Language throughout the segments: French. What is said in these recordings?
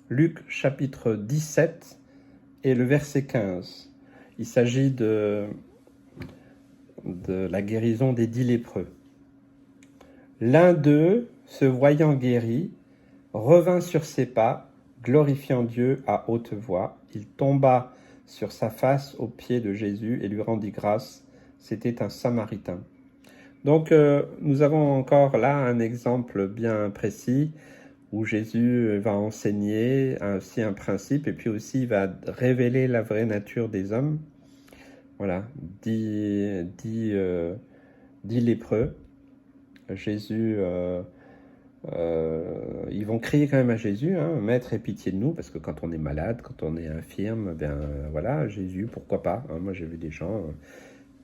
Luc chapitre 17 et le verset 15. Il s'agit de la guérison des 10 lépreux. L'un d'eux, se voyant guéri, revint sur ses pas, glorifiant Dieu à haute voix. Il tomba sur sa face aux pieds de Jésus et lui rendit grâce. C'était un Samaritain. Donc nous avons encore là un exemple bien précis où Jésus va enseigner aussi un principe et puis aussi il va révéler la vraie nature des hommes. Voilà, 10 lépreux. Jésus, ils vont crier quand même à Jésus, hein, Maître, aie pitié de nous, parce que quand on est malade, quand on est infirme, bien voilà, Jésus, pourquoi pas, hein. Moi j'ai vu des gens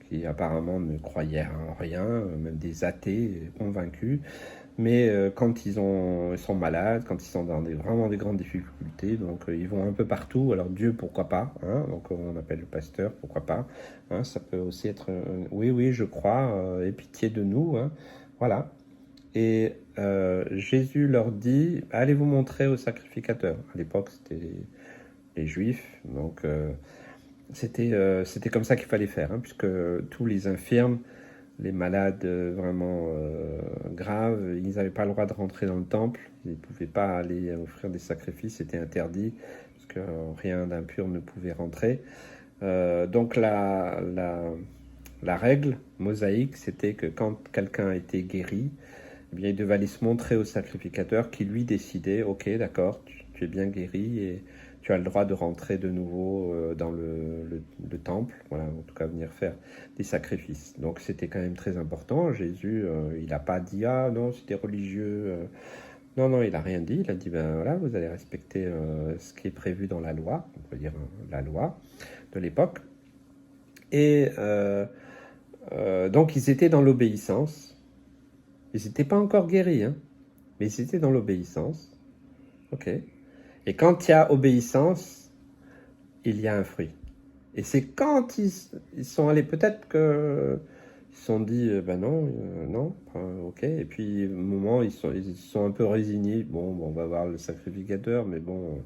qui apparemment ne croyaient en rien, même des athées convaincus, mais quand ils sont malades, quand ils sont dans vraiment des grandes difficultés, donc ils vont un peu partout. Alors Dieu, pourquoi pas, hein, donc on appelle le pasteur, pourquoi pas, hein, ça peut aussi être oui, je crois, aie pitié de nous, hein, voilà. Et Jésus leur dit, allez vous montrer au sacrificateur. À l'époque, c'était les Juifs, donc c'était comme ça qu'il fallait faire, hein, puisque tous les infirmes, les malades vraiment graves, ils n'avaient pas le droit de rentrer dans le temple, ils ne pouvaient pas aller offrir des sacrifices, c'était interdit, parce que rien d'impur ne pouvait rentrer. Donc la règle mosaïque, c'était que quand quelqu'un était guéri, eh bien, il devait aller se montrer au sacrificateur qui lui décidait, ok, d'accord, tu es bien guéri et tu as le droit de rentrer de nouveau dans le temple, voilà, en tout cas venir faire des sacrifices. Donc c'était quand même très important. Jésus, il n'a pas dit, ah non, c'était religieux. Non, il n'a rien dit. Il a dit, ben voilà, vous allez respecter ce qui est prévu dans la loi, on peut dire la loi de l'époque. Et donc ils étaient dans l'obéissance. Ils n'étaient pas encore guéris, hein, mais ils étaient dans l'obéissance. Ok. Et quand il y a obéissance, il y a un fruit. Et c'est quand ils sont allés, peut-être que ils se sont dit, ben non, ok. Et puis, au moment, ils sont un peu résignés. Bon, on va voir le sacrificateur, mais bon,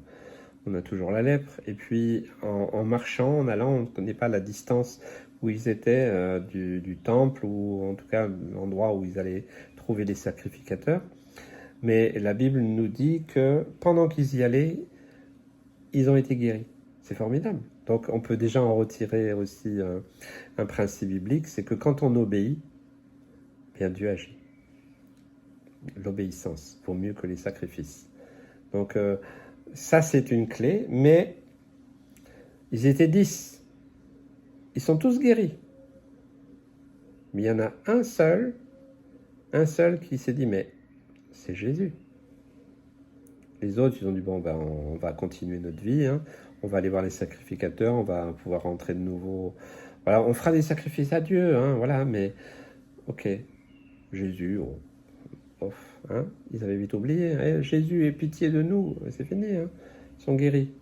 on a toujours la lèpre. Et puis, en marchant, en allant, on ne connaît pas la distance où ils étaient du temple, ou en tout cas l'endroit où ils allaient trouver les sacrificateurs. Mais la Bible nous dit que pendant qu'ils y allaient, ils ont été guéris. C'est formidable. Donc on peut déjà en retirer aussi un principe biblique, c'est que quand on obéit, bien Dieu agit. L'obéissance vaut mieux que les sacrifices. Donc ça c'est une clé, mais ils étaient 10. Ils sont tous guéris. Mais il y en a un seul qui s'est dit, mais c'est Jésus. Les autres, ils ont dit, bon, ben, on va continuer notre vie, hein. On va aller voir les sacrificateurs, on va pouvoir rentrer de nouveau. Voilà, on fera des sacrifices à Dieu, hein, voilà, mais ok, Jésus, hein, ils avaient vite oublié. Jésus, aie pitié de nous, c'est fini, hein. Ils sont guéris.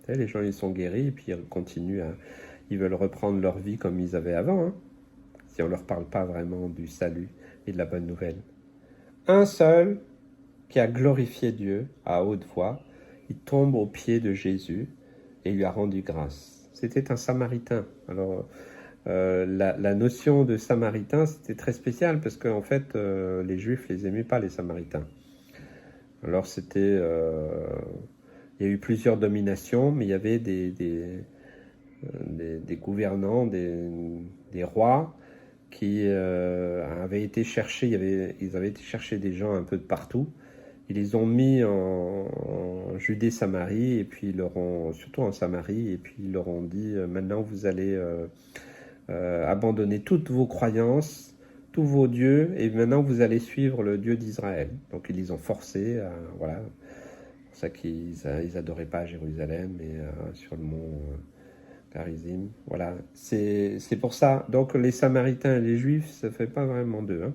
Les gens, ils sont guéris, et puis ils continuent ils veulent reprendre leur vie comme ils avaient avant, hein, si on ne leur parle pas vraiment du salut et de la bonne nouvelle. Un seul qui a glorifié Dieu à haute voix, il tombe aux pieds de Jésus et lui a rendu grâce. C'était un Samaritain. Alors, la notion de Samaritain, c'était très spécial parce qu'en fait, les Juifs les aimaient pas, les Samaritains. Alors, il y a eu plusieurs dominations, mais il y avait des gouvernants, des rois qui avaient été chercher, ils avaient été chercher des gens un peu de partout. Ils les ont mis en Judée-Samarie, et puis surtout en Samarie, et puis ils leur ont dit, maintenant vous allez abandonner toutes vos croyances, tous vos dieux, et maintenant vous allez suivre le Dieu d'Israël. Donc ils les ont forcés, voilà. C'est pour ça qu'ils n'adoraient pas à Jérusalem, mais sur le mont Garizim. Voilà, c'est pour ça. Donc les Samaritains et les Juifs, ça ne fait pas vraiment d'eux, hein.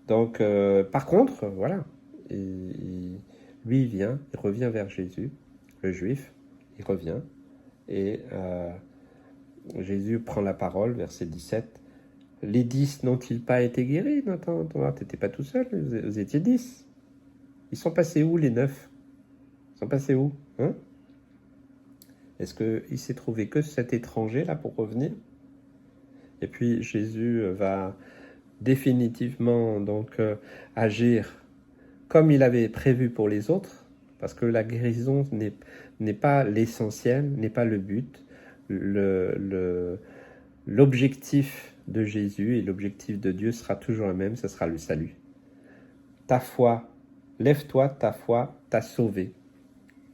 Donc, par contre, voilà, lui, il revient vers Jésus, le Juif, il revient, et Jésus prend la parole, verset 17. Les 10 n'ont-ils pas été guéris? Attends, tu n'étais pas tout seul, vous étiez 10. Ils sont passés où, les 9? Ils sont passés où, hein? Est-ce qu'il s'est trouvé que cet étranger là pour revenir? Et puis Jésus va définitivement donc agir comme il avait prévu pour les autres, parce que la guérison n'est pas l'essentiel, n'est pas le but. L'objectif de Jésus et l'objectif de Dieu sera toujours le même, ce sera le salut. Ta foi, lève-toi, ta foi t'a sauvé.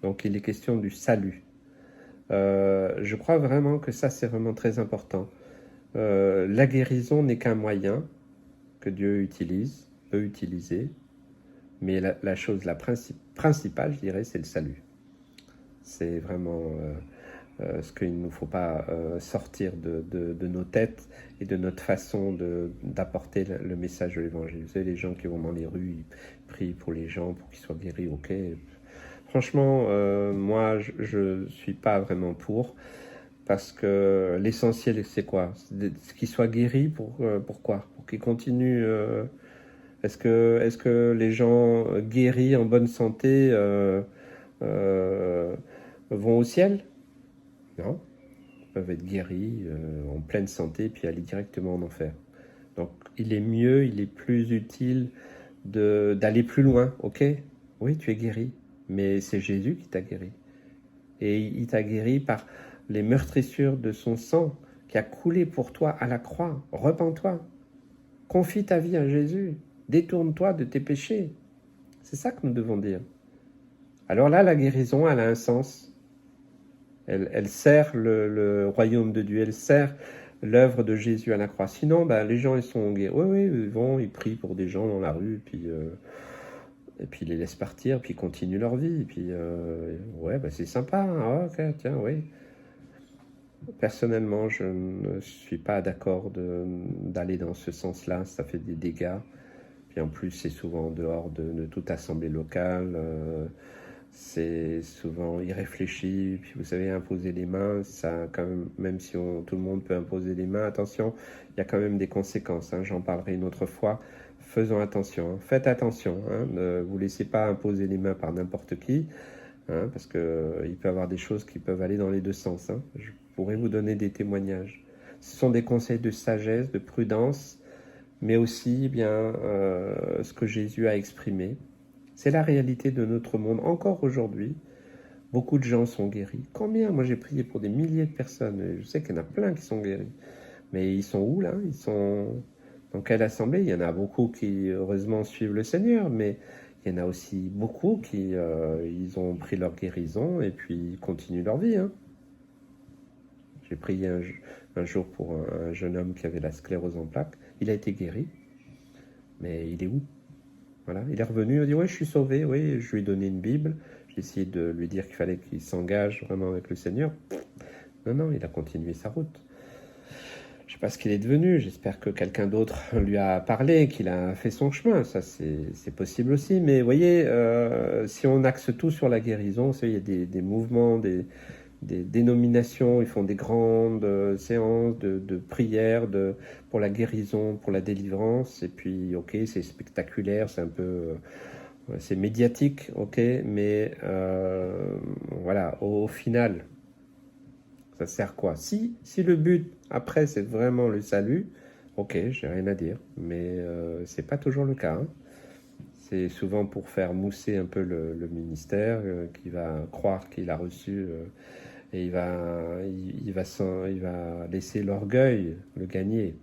Donc il est question du salut. Je crois vraiment que ça c'est vraiment très important. La guérison n'est qu'un moyen que Dieu peut utiliser, mais la chose principale, je dirais, c'est le salut. C'est vraiment ce qu'il ne nous faut pas sortir de nos têtes et de notre façon d'apporter le message de l'évangile. Vous savez, les gens qui vont dans les rues, ils prient pour les gens, pour qu'ils soient guéris, ok. Franchement, moi, je ne suis pas vraiment pour, parce que l'essentiel, c'est quoi? Qu'ils soient guéris, pourquoi? Pour qu'ils continuent. Est-ce que les gens guéris, en bonne santé, vont au ciel? Non. Ils peuvent être guéris, en pleine santé, puis aller directement en enfer. Donc, il est mieux, il est plus utile d'aller plus loin, ok? Oui, tu es guéri, mais c'est Jésus qui t'a guéri. Et il t'a guéri par les meurtrissures de son sang qui a coulé pour toi à la croix. Repens-toi. Confie ta vie à Jésus. Détourne-toi de tes péchés. C'est ça que nous devons dire. Alors là, la guérison, elle a un sens. Elle sert le royaume de Dieu. Elle sert l'œuvre de Jésus à la croix. Sinon, les gens, ils sont guéris. Oui, ils vont, ils prient pour des gens dans la rue, et puis ils les laissent partir, puis ils continuent leur vie. Et puis, ouais, c'est sympa. Hein. Ok, tiens, oui. Personnellement, je ne suis pas d'accord d'aller dans ce sens-là. Ça fait des dégâts. Puis en plus, c'est souvent en dehors de toute assemblée locale. C'est souvent irréfléchi. Puis vous savez, imposer les mains, ça, quand même si tout le monde peut imposer les mains, attention, il y a quand même des conséquences. Hein. J'en parlerai une autre fois. Faisons attention. Hein. Faites attention. Hein. Ne vous laissez pas imposer les mains par n'importe qui. Hein, parce qu'il peut y avoir des choses qui peuvent aller dans les deux sens. Hein. Je pourrais vous donner des témoignages. Ce sont des conseils de sagesse, de prudence, mais aussi ce que Jésus a exprimé. C'est la réalité de notre monde. Encore aujourd'hui, beaucoup de gens sont guéris. Combien? Moi, j'ai prié pour des milliers de personnes. Et je sais qu'il y en a plein qui sont guéris. Mais ils sont où, là? Ils sont dans quelle assemblée? Il y en a beaucoup qui, heureusement, suivent le Seigneur, mais il y en a aussi beaucoup qui ils ont pris leur guérison et puis continuent leur vie. Hein. J'ai prié un jour pour un jeune homme qui avait la sclérose en plaques. Il a été guéri, mais il est où? Voilà, il est revenu, il a dit ouais, je suis sauvé, oui, je lui ai donné une Bible, j'ai essayé de lui dire qu'il fallait qu'il s'engage vraiment avec le Seigneur. Non, il a continué sa route. Je ne sais pas ce qu'il est devenu, j'espère que quelqu'un d'autre lui a parlé, qu'il a fait son chemin, ça c'est possible aussi, mais vous voyez, si on axe tout sur la guérison, il y a des mouvements, des dénominations, ils font des grandes séances de prière pour la guérison, pour la délivrance, et puis ok, c'est spectaculaire, c'est un peu... c'est médiatique, ok, mais voilà, au final, ça sert quoi? Si le but, après, c'est vraiment le salut, ok, j'ai rien à dire, mais c'est pas toujours le cas. Hein. C'est souvent pour faire mousser un peu le ministère qui va croire qu'il a reçu... et il va laisser l'orgueil le gagner.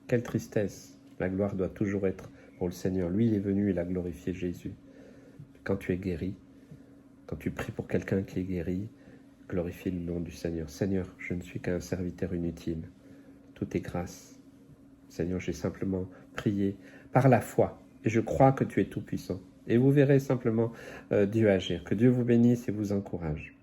Quelle tristesse. La gloire doit toujours être pour le Seigneur. Lui, il est venu, il a glorifié Jésus. Quand tu es guéri, quand tu pries pour quelqu'un qui est guéri, glorifie le nom du Seigneur. Seigneur, je ne suis qu'un serviteur inutile. Tout est grâce. Seigneur, j'ai simplement prié par la foi. Et je crois que tu es tout puissant. Et vous verrez simplement Dieu agir. Que Dieu vous bénisse et vous encourage.